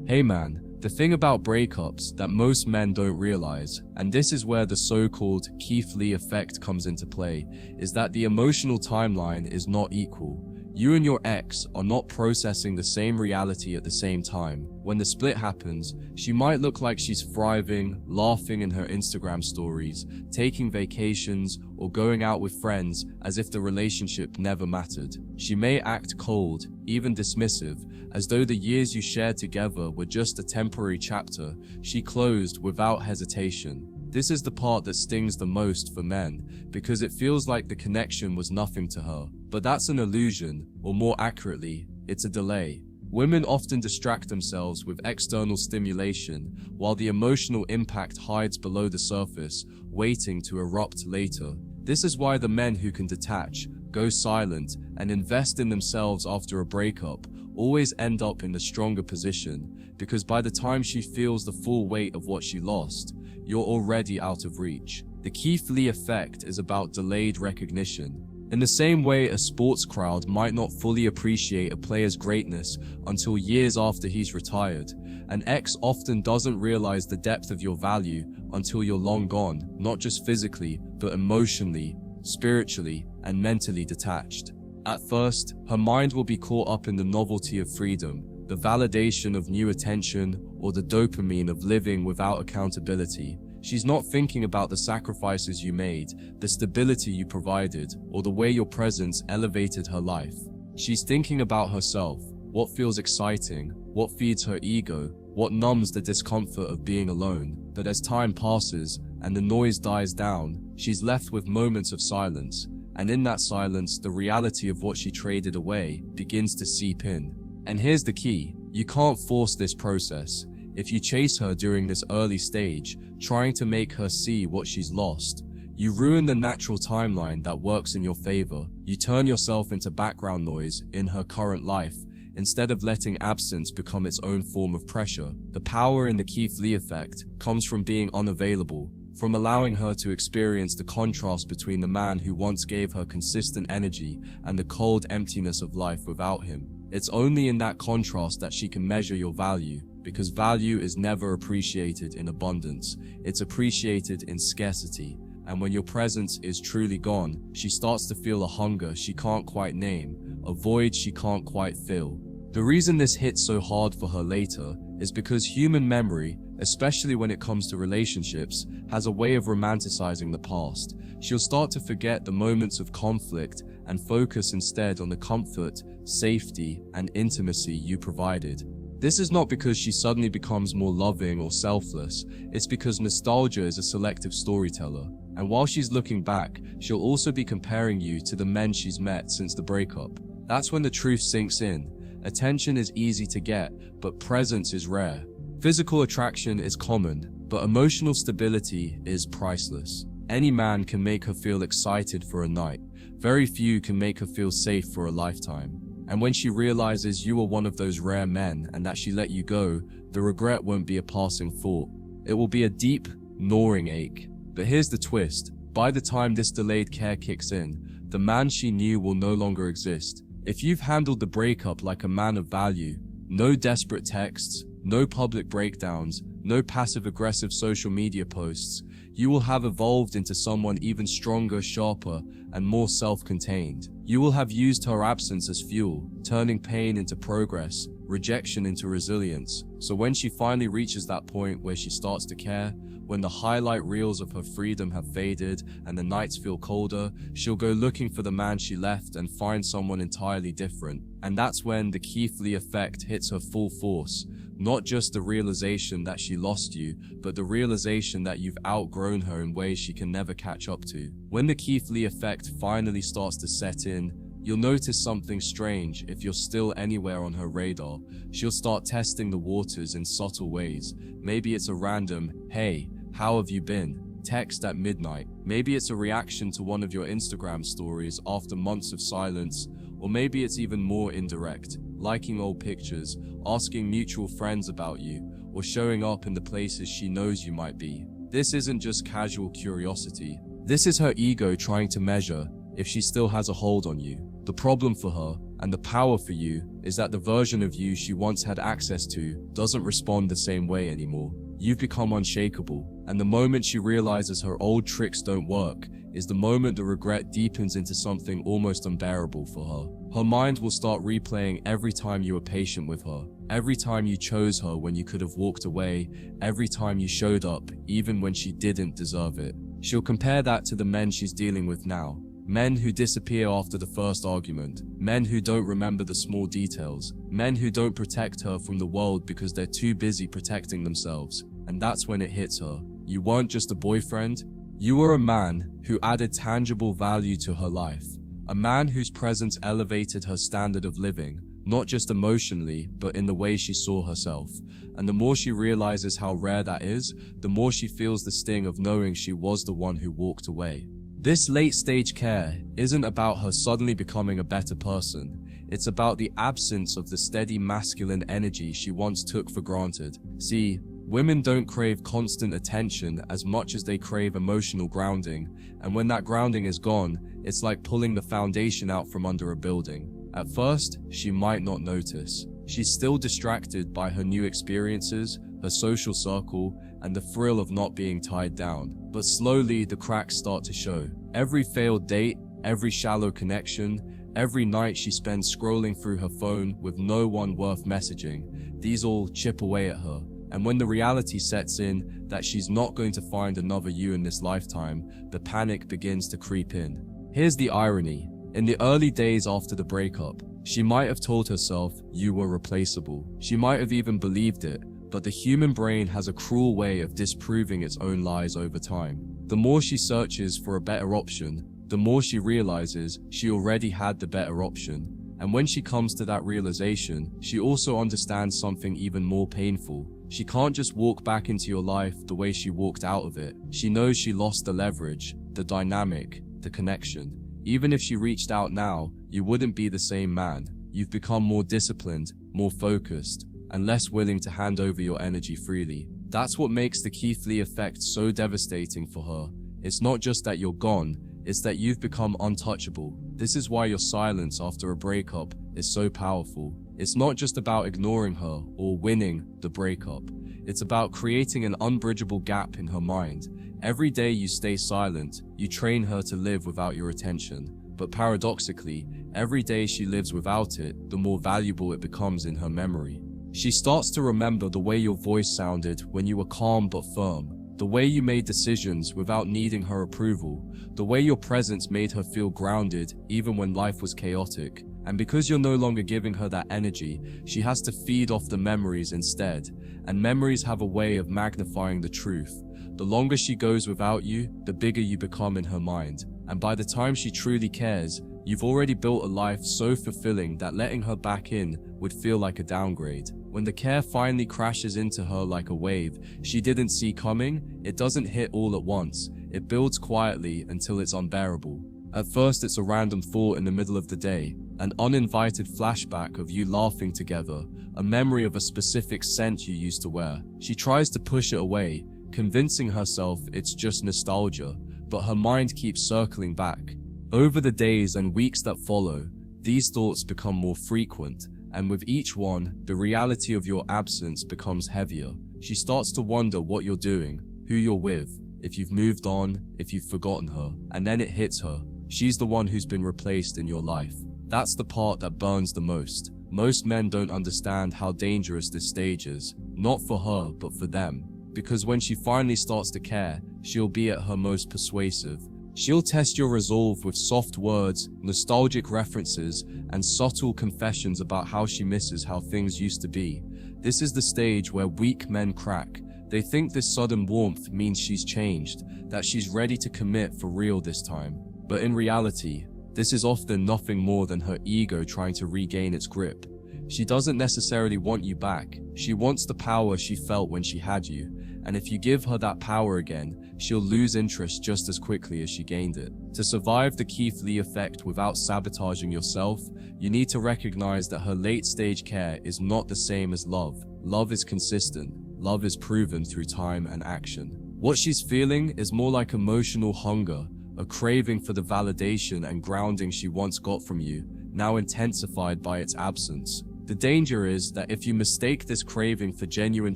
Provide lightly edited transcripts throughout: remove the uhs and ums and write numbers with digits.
Hey man, the thing about breakups that most men don't realize, and this is where the so-called Keith Lee effect comes into play, is that the emotional timeline is not equal. You and your ex are not processing the same reality at the same time. When the split happens, she might look like she's thriving, laughing in her Instagram stories, taking vacations, or going out with friends as if the relationship never mattered. She may act cold, even dismissive, as though the years you shared together were just a temporary chapter she closed without hesitation. This is the part that stings the most for men, because it feels like the connection was nothing to her. But that's an illusion, or more accurately, it's a delay. Women often distract themselves with external stimulation, while the emotional impact hides below the surface, waiting to erupt later. This is why the men who can detach, go silent, and invest in themselves after a breakup always end up in the stronger position, because by the time she feels the full weight of what she lost, you're already out of reach. The Keith Lee effect is about delayed recognition. In the same way a sports crowd might not fully appreciate a player's greatness until years after he's retired, an ex often doesn't realize the depth of your value until you're long gone, not just physically, but emotionally, spiritually, and mentally detached. At first, her mind will be caught up in the novelty of freedom, the validation of new attention, or the dopamine of living without accountability. She's not thinking about the sacrifices you made, the stability you provided, or the way your presence elevated her life. She's thinking about herself, what feels exciting, what feeds her ego, what numbs the discomfort of being alone. But as time passes and the noise dies down, she's left with moments of silence, and in that silence, the reality of what she traded away begins to seep in. And here's the key: you can't force this process. If you chase her during this early stage, trying to make her see what she's lost, you ruin the natural timeline that works in your favor. You turn yourself into background noise in her current life, instead of letting absence become its own form of pressure. The power in the Keith Lee effect comes from being unavailable, from allowing her to experience the contrast between the man who once gave her consistent energy and the cold emptiness of life without him. It's only in that contrast that she can measure your value, because value is never appreciated in abundance, it's appreciated in scarcity. And when your presence is truly gone, she starts to feel a hunger she can't quite name, a void she can't quite fill. The reason this hits so hard for her later is because human memory, especially when it comes to relationships, has a way of romanticizing the past. She'll start to forget the moments of conflict and focus instead on the comfort, safety, and intimacy you provided. This is not because she suddenly becomes more loving or selfless, it's because nostalgia is a selective storyteller. And while she's looking back, she'll also be comparing you to the men she's met since the breakup. That's when the truth sinks in. Attention is easy to get, but presence is rare. Physical attraction is common, but emotional stability is priceless. Any man can make her feel excited for a night. Very few can make her feel safe for a lifetime. And when she realizes you were one of those rare men and that she let you go, the regret won't be a passing thought. It will be a deep, gnawing ache. But here's the twist: by the time this delayed care kicks in, the man she knew will no longer exist. If you've handled the breakup like a man of value, no desperate texts, no public breakdowns, no passive-aggressive social media posts, you will have evolved into someone even stronger, sharper, and more self-contained. You will have used her absence as fuel, turning pain into progress, rejection into resilience. So when she finally reaches that point where she starts to care, when the highlight reels of her freedom have faded and the nights feel colder, she'll go looking for the man she left and find someone entirely different. And that's when the Keith Lee effect hits her full force. Not just the realization that she lost you, but the realization that you've outgrown her in ways she can never catch up to. When the Keith Lee effect finally starts to set in, you'll notice something strange. If you're still anywhere on her radar, she'll start testing the waters in subtle ways. Maybe it's a random, "Hey, how have you been?" text at midnight. Maybe it's a reaction to one of your Instagram stories after months of silence. Or maybe it's even more indirect, liking old pictures, asking mutual friends about you, or showing up in the places she knows you might be. This isn't just casual curiosity. This is her ego trying to measure if she still has a hold on you. The problem for her, And the power for you is that the version of you she once had access to doesn't respond the same way anymore. You've become unshakable, and the moment she realizes her old tricks don't work is the moment the regret deepens into something almost unbearable for her. Her mind will start replaying every time you were patient with her, every time you chose her when you could have walked away, every time you showed up even when she didn't deserve it. She'll compare that to the men she's dealing with now. Men who disappear after the first argument, men who don't remember the small details, men who don't protect her from the world because they're too busy protecting themselves. And that's when it hits her. You weren't just a boyfriend, you were a man who added tangible value to her life. A man whose presence elevated her standard of living, not just emotionally, but in the way she saw herself. And the more she realizes how rare that is, the more she feels the sting of knowing she was the one who walked away. This late-stage care isn't about her suddenly becoming a better person. It's about the absence of the steady masculine energy she once took for granted. See, women don't crave constant attention as much as they crave emotional grounding, and when that grounding is gone, it's like pulling the foundation out from under a building. At first, she might not notice. She's still distracted by her new experiences, her social circle, and the thrill of not being tied down. But slowly, the cracks start to show. Every failed date, every shallow connection, every night she spends scrolling through her phone with no one worth messaging, these all chip away at her. And when the reality sets in that she's not going to find another you in this lifetime, the panic begins to creep in. Here's the irony. In the early days after the breakup, she might have told herself you were replaceable. She might have even believed it, but the human brain has a cruel way of disproving its own lies over time. The more she searches for a better option, the more she realizes she already had the better option. And when she comes to that realization, she also understands something even more painful. She can't just walk back into your life the way she walked out of it. She knows she lost the leverage, the dynamic, the connection. Even if she reached out now, you wouldn't be the same man. You've become more disciplined, more focused, and less willing to hand over your energy freely. That's what makes the Keith Lee effect so devastating for her. It's not just that you're gone, it's that you've become untouchable. This is why your silence after a breakup is so powerful. It's not just about ignoring her or winning the breakup. It's about creating an unbridgeable gap in her mind. Every day you stay silent, you train her to live without your attention. But paradoxically, every day she lives without it, the more valuable it becomes in her memory. She starts to remember the way your voice sounded when you were calm but firm, the way you made decisions without needing her approval, the way your presence made her feel grounded even when life was chaotic. And because you're no longer giving her that energy, she has to feed off the memories instead. And memories have a way of magnifying the truth. The longer she goes without you, the bigger you become in her mind. And by the time she truly cares, you've already built a life so fulfilling that letting her back in would feel like a downgrade. When the care finally crashes into her like a wave she didn't see coming, it doesn't hit all at once. It builds quietly until it's unbearable. At first, it's a random thought in the middle of the day, an uninvited flashback of you laughing together, a memory of a specific scent you used to wear. She tries to push it away, convincing herself it's just nostalgia, but her mind keeps circling back. Over the days and weeks that follow, these thoughts become more frequent, and with each one, the reality of your absence becomes heavier. She starts to wonder what you're doing, who you're with, if you've moved on, if you've forgotten her, and then it hits her. She's the one who's been replaced in your life. That's the part that burns the most. Most men don't understand how dangerous this stage is, not for her, but for them. Because when she finally starts to care, she'll be at her most persuasive. She'll test your resolve with soft words, nostalgic references, and subtle confessions about how she misses how things used to be. This is the stage where weak men crack. They think this sudden warmth means she's changed, that she's ready to commit for real this time. But in reality, this is often nothing more than her ego trying to regain its grip. She doesn't necessarily want you back. She wants the power she felt when she had you. And if you give her that power again, she'll lose interest just as quickly as she gained it. To survive the Keith Lee effect without sabotaging yourself, you need to recognize that her late-stage care is not the same as love. Love is consistent. Love is proven through time and action. What she's feeling is more like emotional hunger, a craving for the validation and grounding she once got from you. now intensified by its absence. The danger is that if you mistake this craving for genuine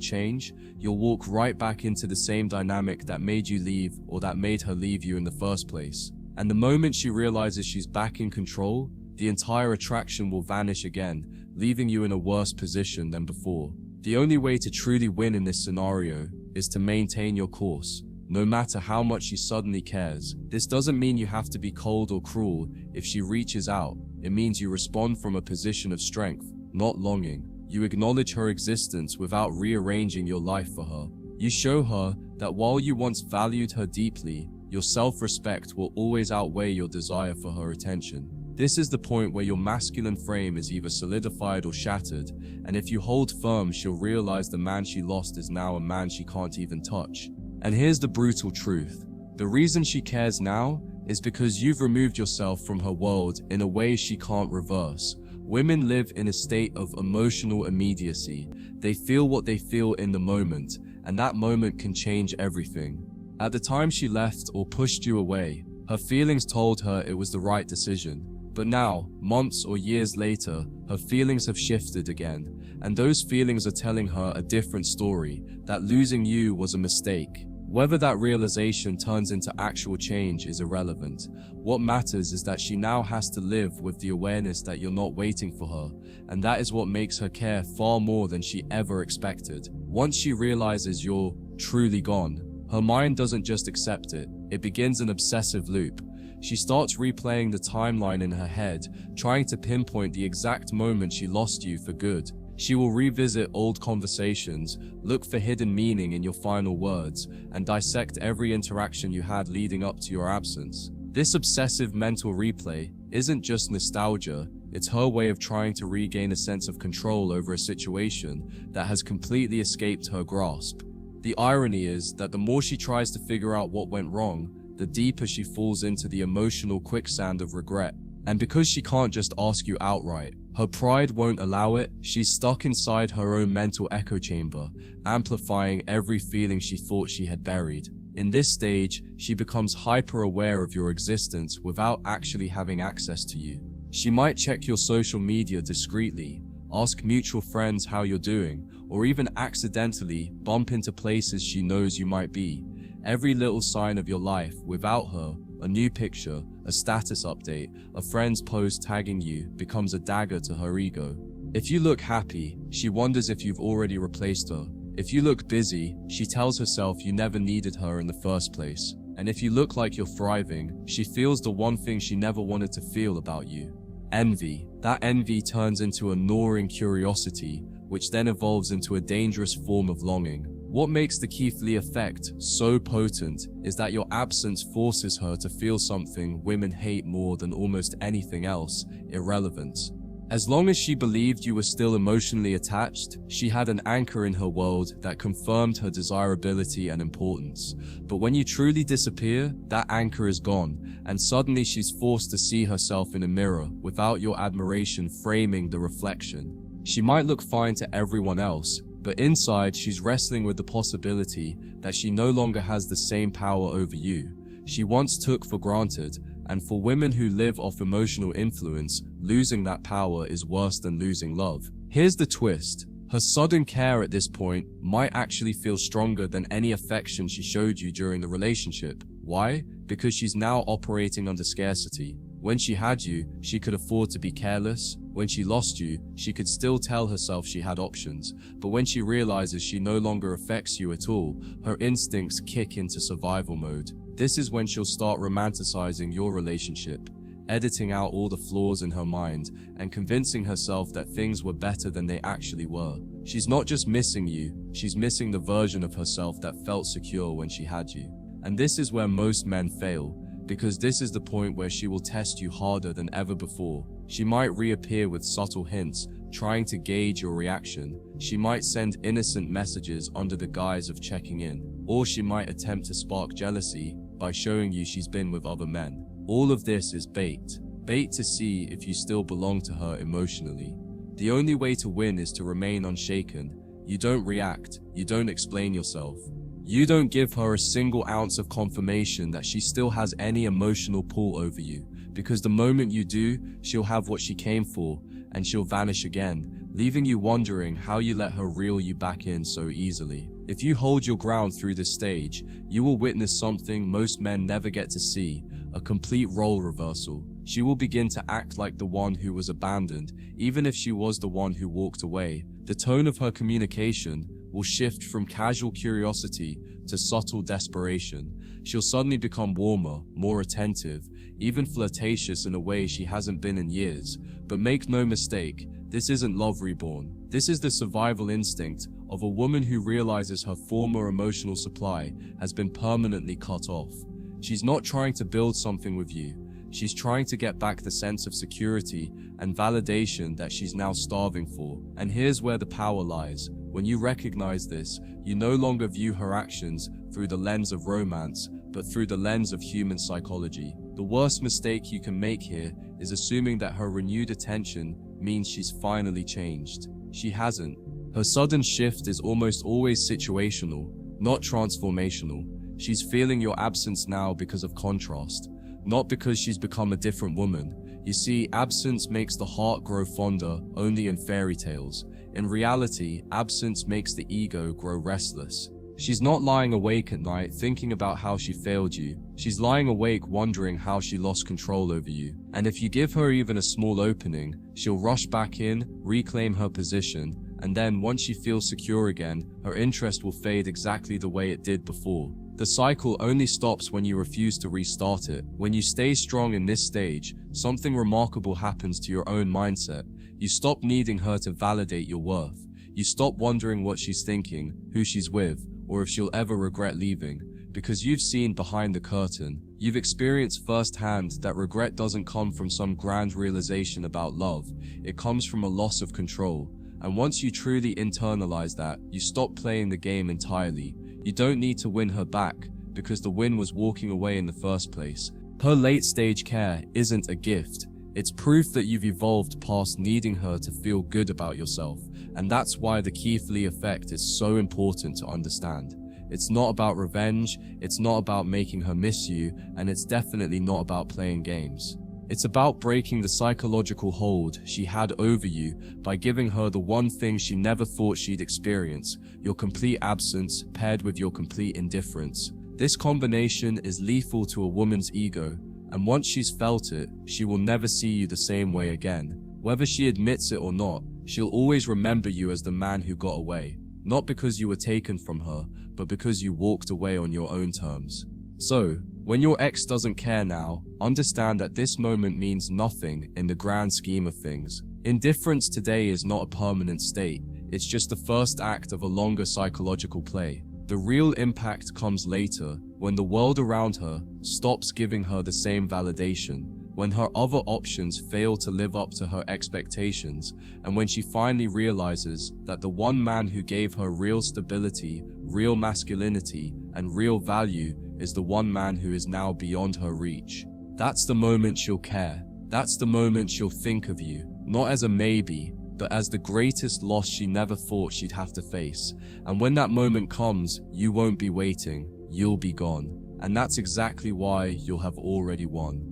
change, you'll walk right back into the same dynamic that made you leave or that made her leave you in the first place. And the moment she realizes she's back in control, the entire attraction will vanish again, leaving you in a worse position than before. The only way to truly win in this scenario is to maintain your course, no matter how much she suddenly cares. This doesn't mean you have to be cold or cruel if she reaches out. It means you respond from a position of strength, not longing. You acknowledge her existence without rearranging your life for her. You show her that while you once valued her deeply, your self-respect will always outweigh your desire for her attention. This is the point where your masculine frame is either solidified or shattered, and if you hold firm, she'll realize the man she lost is now a man she can't even touch. And here's the brutal truth. The reason she cares now is because you've removed yourself from her world in a way she can't reverse. Women live in a state of emotional immediacy. They feel what they feel in the moment, and that moment can change everything. At the time she left or pushed you away, her feelings told her it was the right decision. But now, months or years later, her feelings have shifted again, and those feelings are telling her a different story, that losing you was a mistake. Whether that realization turns into actual change is irrelevant. What matters is that she now has to live with the awareness that you're not waiting for her, and that is what makes her care far more than she ever expected. Once she realizes you're truly gone, her mind doesn't just accept it, it begins an obsessive loop. She starts replaying the timeline in her head, trying to pinpoint the exact moment she lost you for good. She will revisit old conversations, look for hidden meaning in your final words, and dissect every interaction you had leading up to your absence. This obsessive mental replay isn't just nostalgia, it's her way of trying to regain a sense of control over a situation that has completely escaped her grasp. The irony is that the more she tries to figure out what went wrong, the deeper she falls into the emotional quicksand of regret. And because she can't just ask you outright, her pride won't allow it, she's stuck inside her own mental echo chamber, amplifying every feeling she thought she had buried. In this stage, she becomes hyper-aware of your existence without actually having access to you. She might check your social media discreetly, ask mutual friends how you're doing, or even accidentally bump into places she knows you might be. Every little sign of your life without her, a new picture, a status update, a friend's post tagging you, becomes a dagger to her ego. If you look happy, she wonders if you've already replaced her. If you look busy, she tells herself you never needed her in the first place. And if you look like you're thriving, she feels the one thing she never wanted to feel about you: envy. That envy turns into a gnawing curiosity, which then evolves into a dangerous form of longing. What makes the Keith Lee effect so potent is that your absence forces her to feel something women hate more than almost anything else: irrelevance. As long as she believed you were still emotionally attached, she had an anchor in her world that confirmed her desirability and importance. But when you truly disappear, that anchor is gone, and suddenly she's forced to see herself in a mirror without your admiration framing the reflection. She might look fine to everyone else, but inside she's wrestling with the possibility that she no longer has the same power over you she once took for granted. And for women who live off emotional influence, losing that power is worse than losing love. Here's the twist. Her sudden care at this point might actually feel stronger than any affection she showed you during the relationship. Why? Because she's now operating under scarcity. When she had you, she could afford to be careless. When she lost you, she could still tell herself she had options. But when she realizes she no longer affects you at all, her instincts kick into survival mode. This is when she'll start romanticizing your relationship, editing out all the flaws in her mind, and convincing herself that things were better than they actually were. She's not just missing you, she's missing the version of herself that felt secure when she had you. And this is where most men fail, because this is the point where she will test you harder than ever before. She might reappear with subtle hints, trying to gauge your reaction. She might send innocent messages under the guise of checking in, or she might attempt to spark jealousy by showing you she's been with other men. All of this is bait. Bait to see if you still belong to her emotionally. The only way to win is to remain unshaken. You don't react, you don't explain yourself. You don't give her a single ounce of confirmation that she still has any emotional pull over you, because the moment you do, she'll have what she came for, and she'll vanish again, leaving you wondering how you let her reel you back in so easily. If you hold your ground through this stage, you will witness something most men never get to see, a complete role reversal. She will begin to act like the one who was abandoned, even if she was the one who walked away. The tone of her communication will shift from casual curiosity to subtle desperation. She'll suddenly become warmer, more attentive, even flirtatious in a way she hasn't been in years. But make no mistake, this isn't love reborn. This is the survival instinct of a woman who realizes her former emotional supply has been permanently cut off. She's not trying to build something with you. She's trying to get back the sense of security and validation that she's now starving for. And here's where the power lies. When you recognize this, you no longer view her actions through the lens of romance, but through the lens of human psychology. The worst mistake you can make here is assuming that her renewed attention means she's finally changed. She hasn't. Her sudden shift is almost always situational, not transformational. She's feeling your absence now because of contrast, not because she's become a different woman. You see, absence makes the heart grow fonder only in fairy tales. In reality, absence makes the ego grow restless. She's not lying awake at night thinking about how she failed you. She's lying awake wondering how she lost control over you. And if you give her even a small opening, she'll rush back in, reclaim her position, and then once she feels secure again, her interest will fade exactly the way it did before. The cycle only stops when you refuse to restart it. When you stay strong in this stage, something remarkable happens to your own mindset. You stop needing her to validate your worth. You stop wondering what she's thinking, who she's with, or if she'll ever regret leaving, because you've seen behind the curtain. You've experienced firsthand that regret doesn't come from some grand realization about love. It comes from a loss of control. And once you truly internalize that, you stop playing the game entirely. You don't need to win her back, because the win was walking away in the first place. Her late-stage care isn't a gift. It's proof that you've evolved past needing her to feel good about yourself. And that's why the Thinkify effect is so important to understand. It's not about revenge, it's not about making her miss you, and it's definitely not about playing games. It's about breaking the psychological hold she had over you by giving her the one thing she never thought she'd experience, your complete absence paired with your complete indifference. This combination is lethal to a woman's ego, and once she's felt it, she will never see you the same way again. Whether she admits it or not, she'll always remember you as the man who got away, not because you were taken from her, but because you walked away on your own terms. So, when your ex doesn't care now, understand that this moment means nothing in the grand scheme of things. Indifference today is not a permanent state, it's just the first act of a longer psychological play. The real impact comes later, when the world around her stops giving her the same validation, when her other options fail to live up to her expectations, and when she finally realizes that the one man who gave her real stability, real masculinity, and real value is the one man who is now beyond her reach. That's the moment she'll care. That's the moment she'll think of you, not as a maybe, but as the greatest loss she never thought she'd have to face. And when that moment comes, you won't be waiting, you'll be gone. And that's exactly why you'll have already won.